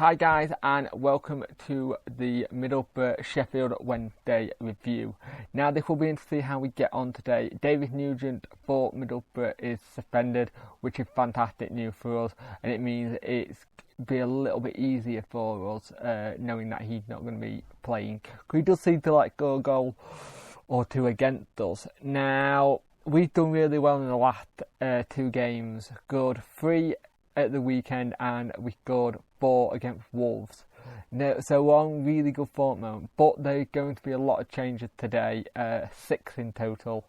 Hi guys, and welcome to the Middlesbrough Sheffield Wednesday review. Now this will be in to see how we get on today. David Nugent for Middlesbrough is suspended, which is fantastic news for us, and it means it's be a little bit easier for us knowing that he's not going to be playing. He does seem to go a goal or two against us. Now we've done really well in the last two games. Scored 3 at the weekend and we scored 4 against Wolves. Now, so we're on really good form moment, but there's going to be a lot of changes today, 6 in total.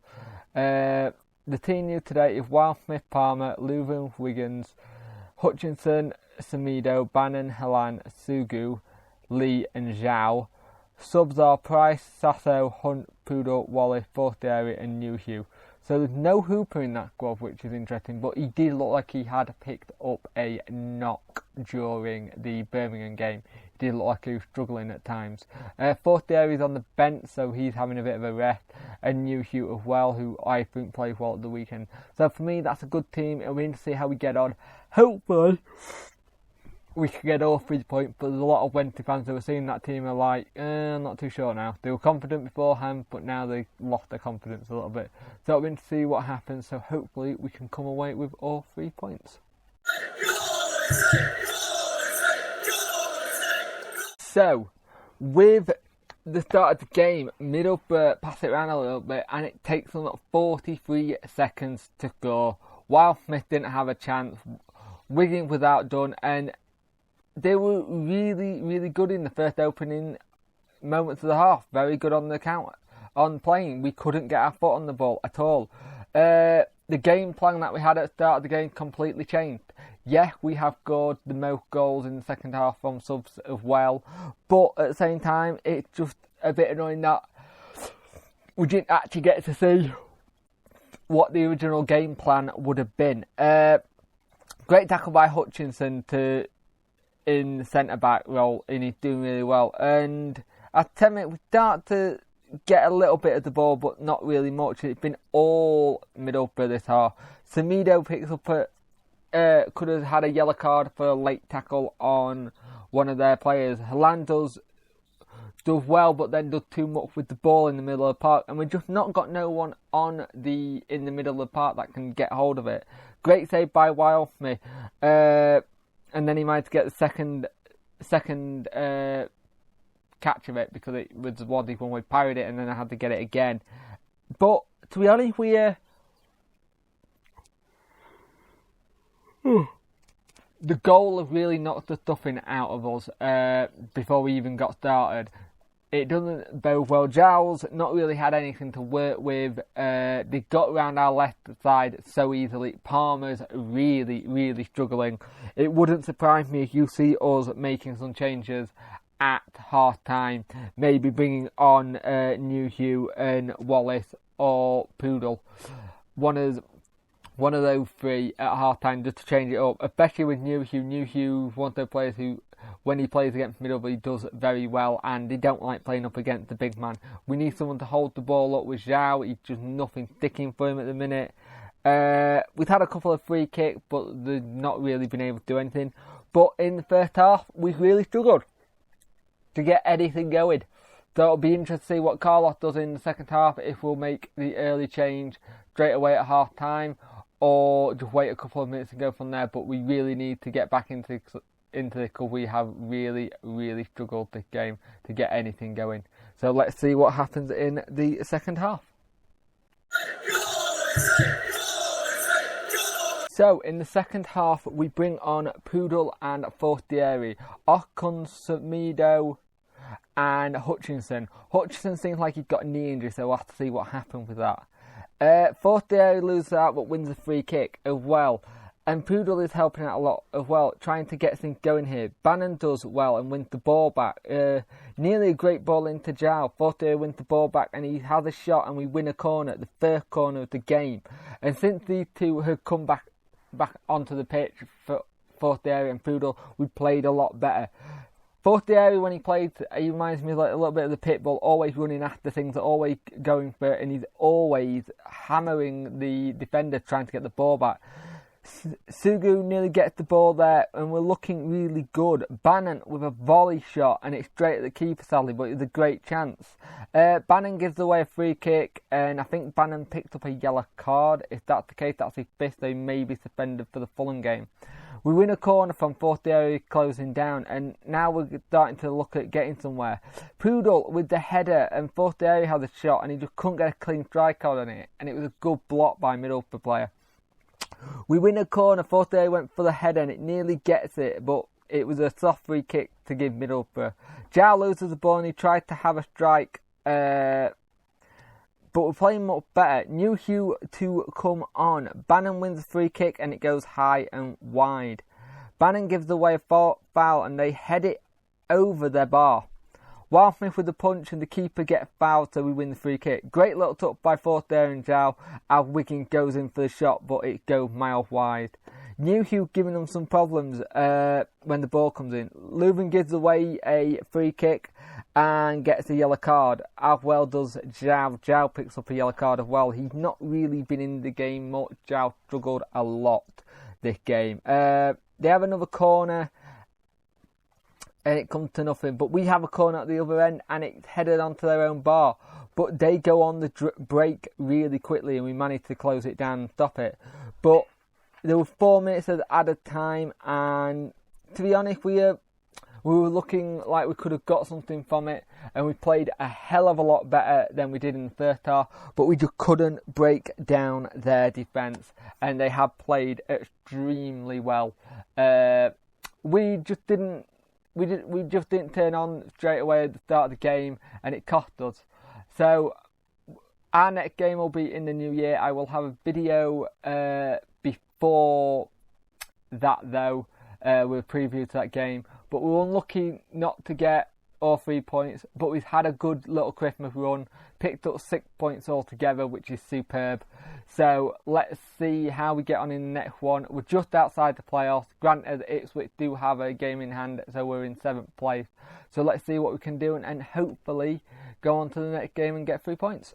The team new today is Wild, Smith, Palmer, Leuven, Wiggins, Hutchinson, Semedo, Bannon, Helan, Sugu, Lee and Zhao. Subs are Price, Sasso, Hunt, Poodle, Wallace, Fortieri and Newhue. So there's no Hooper in that squad, which is interesting, but he did look like he had picked up a knock during the Birmingham game. He did look like he was struggling at times. Fortieri's on the bench, so he's having a bit of a rest, and Newhue as well, who I think played well at the weekend. So for me, that's a good team, and we're going to see how we get on. Hopefully we can get all 3 points, but there's a lot of Wednesday fans who are seeing that team are like, I'm not too sure now. They were confident beforehand, but now they lost their confidence a little bit. So we're going to see what happens, so hopefully we can come away with all 3 points. So, with the start of the game, Middlesbrough pass it around a little bit, and it takes them 43 seconds to score. Wild Smith didn't have a chance. Wiggins was outdone, and they were really good in the first opening moments of the half. Very good on the counter, on playing. We couldn't get our foot on the ball at all. The game plan that we had at the start of the game completely changed. Yeah, we have scored the most goals in the second half from subs as well, but at the same time, it's just a bit annoying that we didn't actually get to see what the original game plan would have been. Great tackle by Hutchinson in the centre-back role, and he's doing really well. And at 10 minutes, we start to get a little bit of the ball, but not really much. It's been all Middlesbrough this half. Semedo picks up could have had a yellow card for a late tackle on one of their players. Helan does well, but then does too much with the ball in the middle of the park, and we've just not got no one in the middle of the park that can get hold of it. Great save by Wildsmith, and then he managed to get the second catch of it because it was Waddy when we parried it, and then I had to get it again. But to be honest, the goal have really knocked the stuffing out of us before we even got started. It doesn't bode well. Giles not really had anything to work with. They got around our left side so easily. Palmer's really struggling. It wouldn't surprise me if you see us making some changes at half time. Maybe bringing on Newhue and Wallace or Poodle. One of those 3 at half time just to change it up. Especially with Newhue. Newhue's one of those players who, when he plays against Middlesbrough, he does very well, and they don't like playing up against the big man. We need someone to hold the ball up with Zhao. He's just nothing sticking for him at the minute. We've had a couple of free kicks, but they've not really been able to do anything. But in the first half, we've really struggled to get anything going. So it'll be interesting to see what Carlos does in the second half, if we'll make the early change straight away at half time, or just wait a couple of minutes and go from there. But we really need to get back into the because we have really struggled this game to get anything going. So let's see what happens in the second half. So in the second half, we bring on Poodle and Fortieri. Off comes Semedo and Hutchinson. Hutchinson seems like he's got a knee injury, so we'll have to see what happens with that. Fortieri loses out but wins a free kick as well. And Poodle is helping out a lot as well, trying to get things going here. Bannon does well and wins the ball back. Nearly a great ball into Zhao. Fortieri wins the ball back and he has a shot and we win a corner, the first corner of the game. And since these two have come back onto the pitch for Fortieri and Poodle, we played a lot better. Fortieri, when he plays, he reminds me like a little bit of the Pitbull, always running after things, always going for it, and he's always hammering the defender trying to get the ball back. Sugu nearly gets the ball there, and we're looking really good. Bannon with a volley shot, and it's straight at the keeper, sadly, but it was a great chance. Bannon gives away a free kick, and I think Bannon picked up a yellow card. If that's the case, that's his fifth. They may be suspended for the Fulham game. We win a corner from Fortieri closing down, and now we're starting to look at getting somewhere. Poodle with the header, and Fortieri had a shot, and he just couldn't get a clean strike out on it, and it was a good block by Middlesbrough player. We win a corner, Fortieri went for the header, and it nearly gets it, but it was a soft free kick to give Middlesbrough. Zhao loses the ball, and he tried to have a strike, but we're playing much better. New Hugh to come on. Bannon wins a free kick and it goes high and wide. Bannon gives away a foul and they head it over their bar. Wildsmith with the punch and the keeper gets fouled, so we win the free kick. Great little touch by Fortieri and Zhao. Our Wigan goes in for the shot, but it goes miles wide. New Hugh giving them some problems when the ball comes in. Leuven gives away a free kick and gets a yellow card, as well does Zhao. Zhao picks up a yellow card as well. He's not really been in the game much. Zhao struggled a lot this game. They have another corner and it comes to nothing, but we have a corner at the other end and it's headed onto their own bar, but they go on the break really quickly and we managed to close it down and stop it. But there were 4 minutes at added time, and to be honest, we were looking like we could have got something from it, and we played a hell of a lot better than we did in the first half, but we just couldn't break down their defence, and they have played extremely well. We just didn't turn on straight away at the start of the game, and it cost us. So our next game will be in the new year. I will have a video before that though, with a preview to that game. But we were unlucky not to get all 3 points, but we've had a good little Christmas run, picked up 6 points altogether, which is superb. So let's see how we get on in the next one. We're just outside the playoffs. Granted, Ipswich do have a game in hand, so we're in 7th place. So let's see what we can do and hopefully go on to the next game and get 3 points.